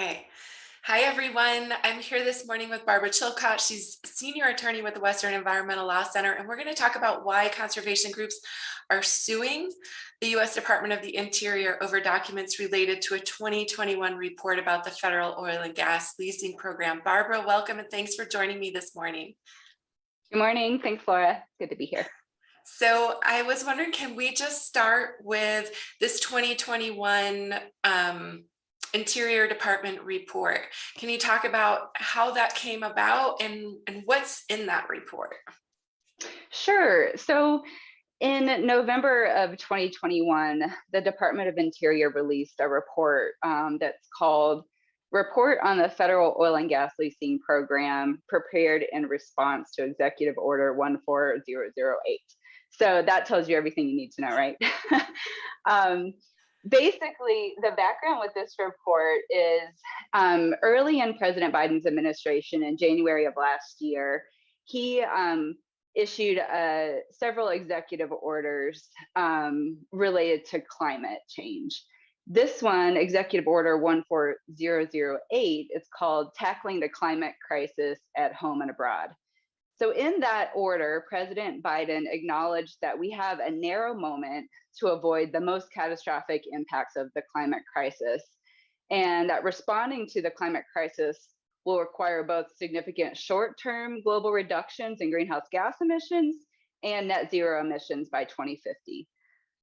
Hey. Hi, everyone. I'm here this morning with Barbara Chilcott. She's senior attorney with the Western Environmental Law Center, and we're going to talk about why conservation groups are suing the U.S. Department of the Interior over documents related to a 2021 report about the federal oil and gas leasing program. Barbara, welcome and thanks for joining me this morning. Good morning. Thanks, Laura. Good to be here. So I was wondering, can we just start with this 2021 Interior Department report? Can you talk about how that came about and what's in that report? Sure. So in November of 2021, the Department of Interior released a report that's called Report on the Federal Oil and Gas Leasing Program, prepared in response to Executive Order 14008. So that tells you everything you need to know, right? um, Basically, the background with this report is early in President Biden's administration in January of last year, he issued several executive orders related to climate change. This one, Executive Order 14008, is called Tackling the Climate Crisis at Home and Abroad. So, in that order, President Biden acknowledged that we have a narrow moment to avoid the most catastrophic impacts of the climate crisis, and that responding to the climate crisis will require both significant short term global reductions in greenhouse gas emissions and net zero emissions by 2050.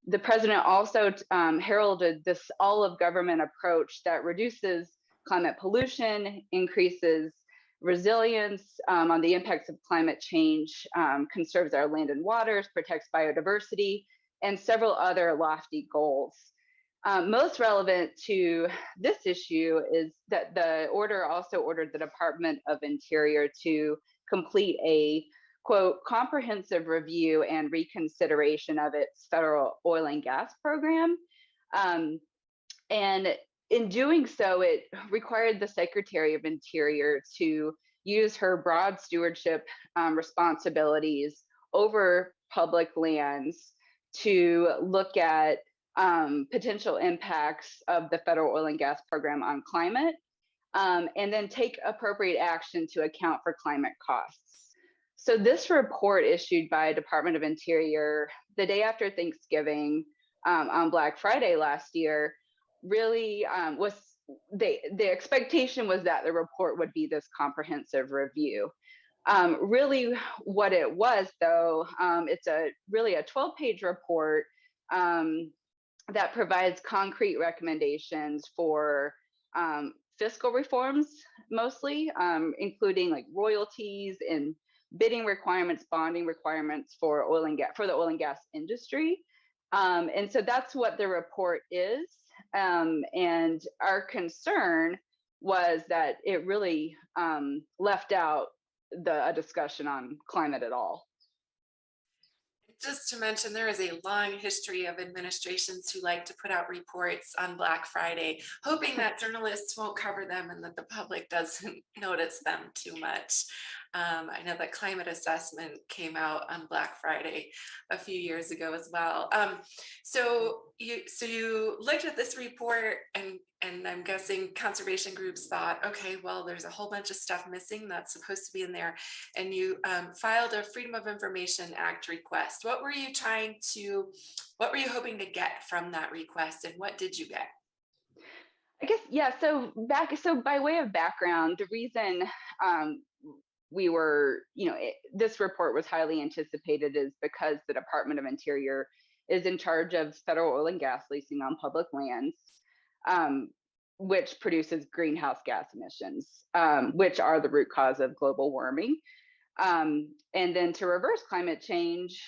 The president also heralded this all of government approach that reduces climate pollution, increases resilience on the impacts of climate change, conserves our land and waters, protects biodiversity, and several other lofty goals. Most relevant to this issue is that the order also ordered the Department of Interior to complete a quote comprehensive review and reconsideration of its federal oil and gas program. And in doing so, it required the Secretary of Interior to use her broad stewardship responsibilities over public lands to look at potential impacts of the federal oil and gas program on climate, and then take appropriate action to account for climate costs. So this report issued by Department of Interior the day after Thanksgiving on Black Friday last year really was the expectation was that the report would be this comprehensive review. Really, what it was, though, it's really a 12-page report that provides concrete recommendations for fiscal reforms, mostly, including like royalties and bidding requirements, bonding requirements for oil and gas for the oil and gas industry. And so that's what the report is. And our concern was that it really left out a discussion on climate at all. Just to mention, there is a long history of administrations who like to put out reports on Black Friday, hoping that journalists won't cover them and that the public doesn't notice them too much. I know that climate assessment came out on Black Friday a few years ago as well. So you looked at this report and I'm guessing conservation groups thought, okay, well, there's a whole bunch of stuff missing that's supposed to be in there, and you filed a Freedom of Information Act request. What were you hoping to get from that request, and what did you get? I guess, yeah. So by way of background, the reason we were, this report was highly anticipated is because the Department of Interior is in charge of federal oil and gas leasing on public lands, um, which produces greenhouse gas emissions, which are the root cause of global warming. And then to reverse climate change,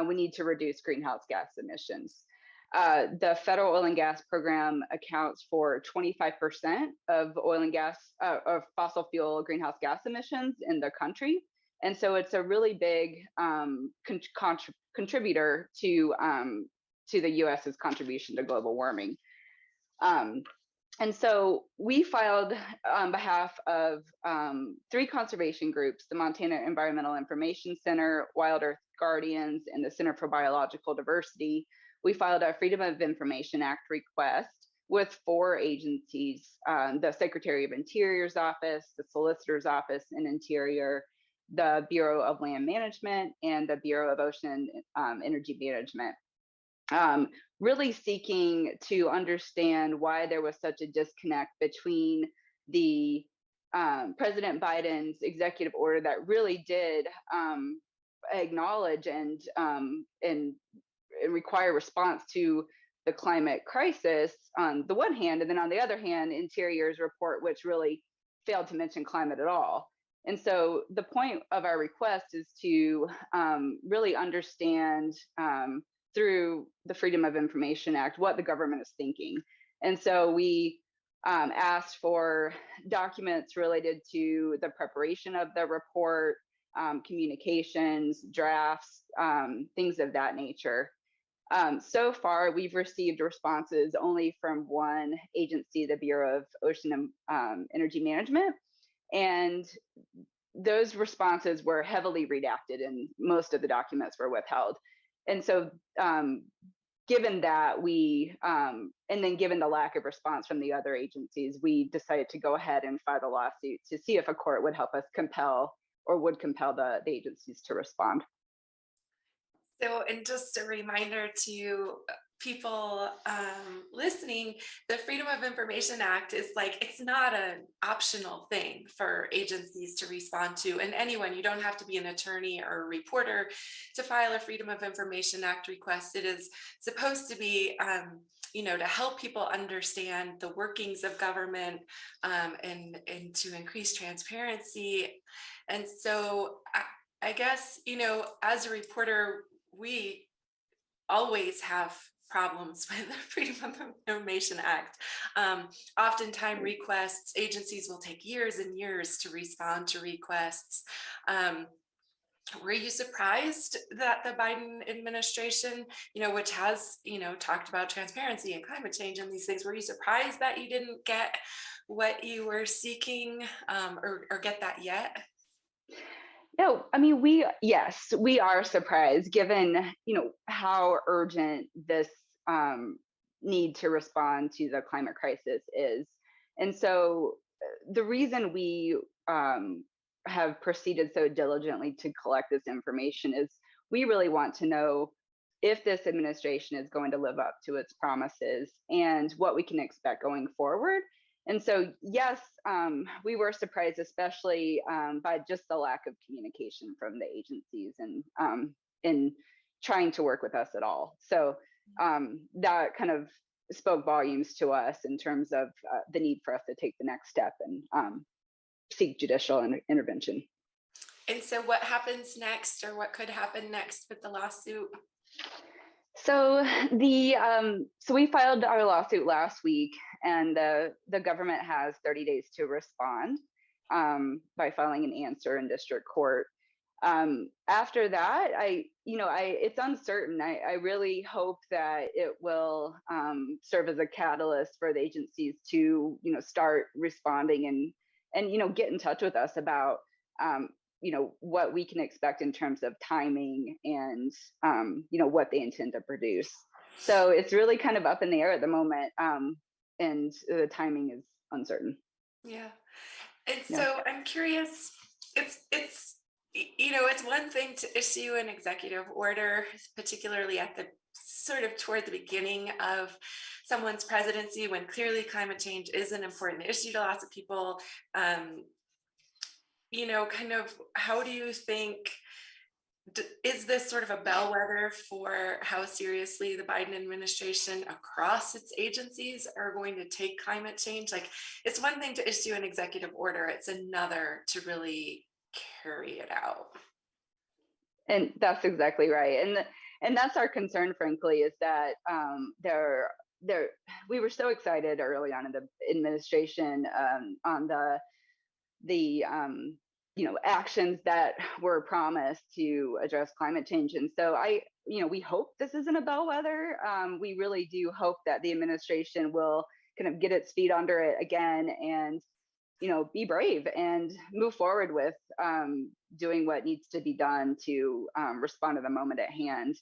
we need to reduce greenhouse gas emissions. The federal oil and gas program accounts for 25% of oil and gas, of fossil fuel greenhouse gas emissions in the country. And so it's a really big contributor to the US's contribution to global warming. Um, and so we filed on behalf of three conservation groups: the Montana Environmental Information Center, Wild Earth Guardians, and the Center for Biological Diversity. We filed a Freedom of Information Act request with 4 agencies, the Secretary of Interior's office, the Solicitor's office in Interior, the Bureau of Land Management, and the Bureau of Ocean Energy Management. Really seeking to understand why there was such a disconnect between the President Biden's executive order that really did acknowledge and require response to the climate crisis on the one hand, and then on the other hand, Interior's report, which really failed to mention climate at all. And so the point of our request is to really understand through the Freedom of Information Act what the government is thinking. And so we asked for documents related to the preparation of the report, communications, drafts, things of that nature. So far, we've received responses only from one agency, the Bureau of Ocean Energy Management, and those responses were heavily redacted and most of the documents were withheld. And so given that and then given the lack of response from the other agencies, we decided to go ahead and file a lawsuit to see if a court would help us compel the agencies to respond. So, and just a reminder to people listening, the Freedom of Information Act is like, it's not an optional thing for agencies to respond to. And anyone, you don't have to be an attorney or a reporter to file a Freedom of Information Act request. It is supposed to be to help people understand the workings of government and to increase transparency. And so I guess, as a reporter, we always have problems with the Freedom of Information Act. Oftentimes requests, agencies will take years and years to respond to requests. Were you surprised that the Biden administration, which has, talked about transparency and climate change and these things, were you surprised that you didn't get what you were seeking or get that yet? No, I mean, we are surprised given, how urgent this need to respond to the climate crisis is. And so the reason we have proceeded so diligently to collect this information is we really want to know if this administration is going to live up to its promises and what we can expect going forward. And so, yes, we were surprised, especially by just the lack of communication from the agencies and in trying to work with us at all. So that kind of spoke volumes to us in terms of the need for us to take the next step and seek judicial intervention. And so what happens next, or what could happen next with the lawsuit? So so we filed our lawsuit last week, and the government has 30 days to respond by filing an answer in district court. After that, it's uncertain. I really hope that it will serve as a catalyst for the agencies to, start responding and get in touch with us about what we can expect in terms of timing and what they intend to produce. So it's really kind of up in the air at the moment, and the timing is uncertain. Yeah. And so I'm curious, it's one thing to issue an executive order, particularly at the sort of toward the beginning of someone's presidency, when clearly climate change is an important issue to lots of people. Kind of, how do you think, is this sort of a bellwether for how seriously the Biden administration across its agencies are going to take climate change? Like, it's one thing to issue an executive order, it's another to really carry it out. And that's exactly right. And that's our concern, frankly, is that we were so excited early on in the administration on the actions that were promised to address climate change. And so we hope this isn't a bellwether. We really do hope that the administration will kind of get its feet under it again and, be brave and move forward with doing what needs to be done to respond to the moment at hand.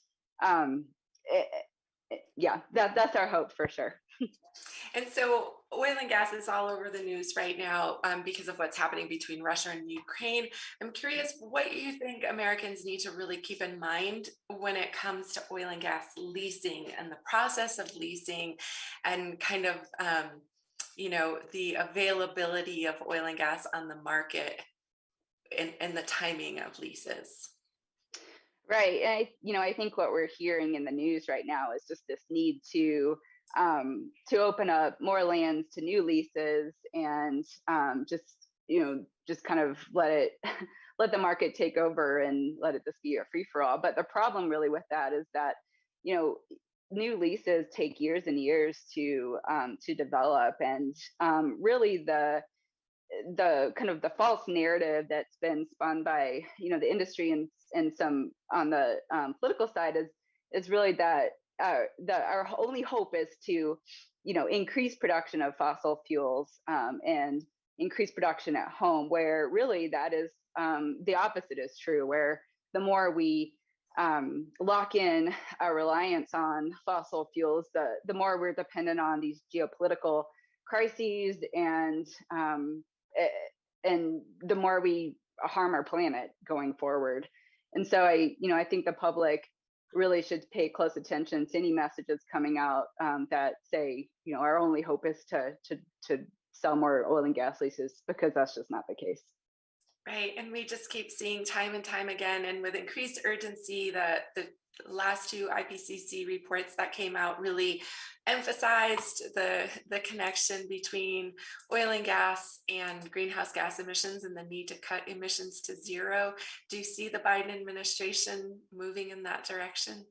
Yeah, that's our hope for sure. And so oil and gas is all over the news right now because of what's happening between Russia and Ukraine. I'm curious what you think Americans need to really keep in mind when it comes to oil and gas leasing and the process of leasing and kind of, the availability of oil and gas on the market and the timing of leases. Right. And I think what we're hearing in the news right now is just this need to open up more lands to new leases and just kind of let it let the market take over and let it just be a free for all. But the problem really with that is that you know new leases take years and years to develop, and really the kind of the false narrative that's been spun by the industry and some on the political side is really that our only hope is to increase production of fossil fuels and increase production at home, where really that is the opposite is true, where the more we lock in our reliance on fossil fuels, the more we're dependent on these geopolitical crises, and the more we harm our planet going forward. And so I think the public really should pay close attention to any messages coming out that say, our only hope is to sell more oil and gas leases, because that's just not the case. Right. And we just keep seeing time and time again, and with increased urgency, the last two IPCC reports that came out really emphasized the connection between oil and gas and greenhouse gas emissions and the need to cut emissions to zero. Do you see the Biden administration moving in that direction?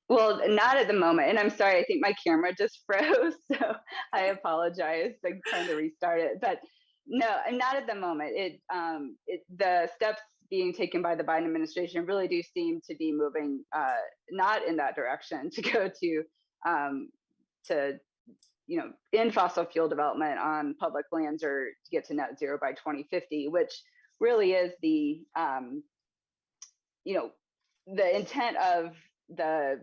Well, not at the moment. And I'm sorry, I think my camera just froze. So I apologize. I'm trying to restart it. But no, and not at the moment. The steps being taken by the Biden administration really do seem to be moving not in that direction to go um, to in fossil fuel development on public lands, or to get to net zero by 2050, which really is you know the intent of the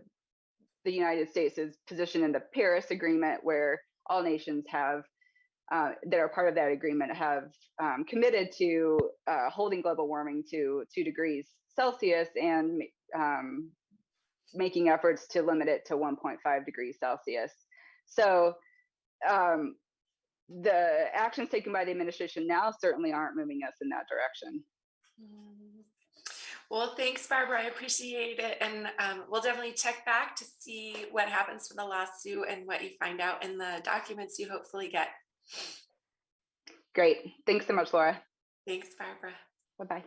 United States' position in the Paris Agreement, where all nations have that are part of that agreement have committed to holding global warming to 2 degrees Celsius, and making efforts to limit it to 1.5 degrees Celsius. So the actions taken by the administration now certainly aren't moving us in that direction. Mm. Well, thanks, Barbara. I appreciate it. And we'll definitely check back to see what happens with the lawsuit and what you find out in the documents you hopefully get. Great. Thanks so much, Laura. Thanks, Barbara. Bye-bye.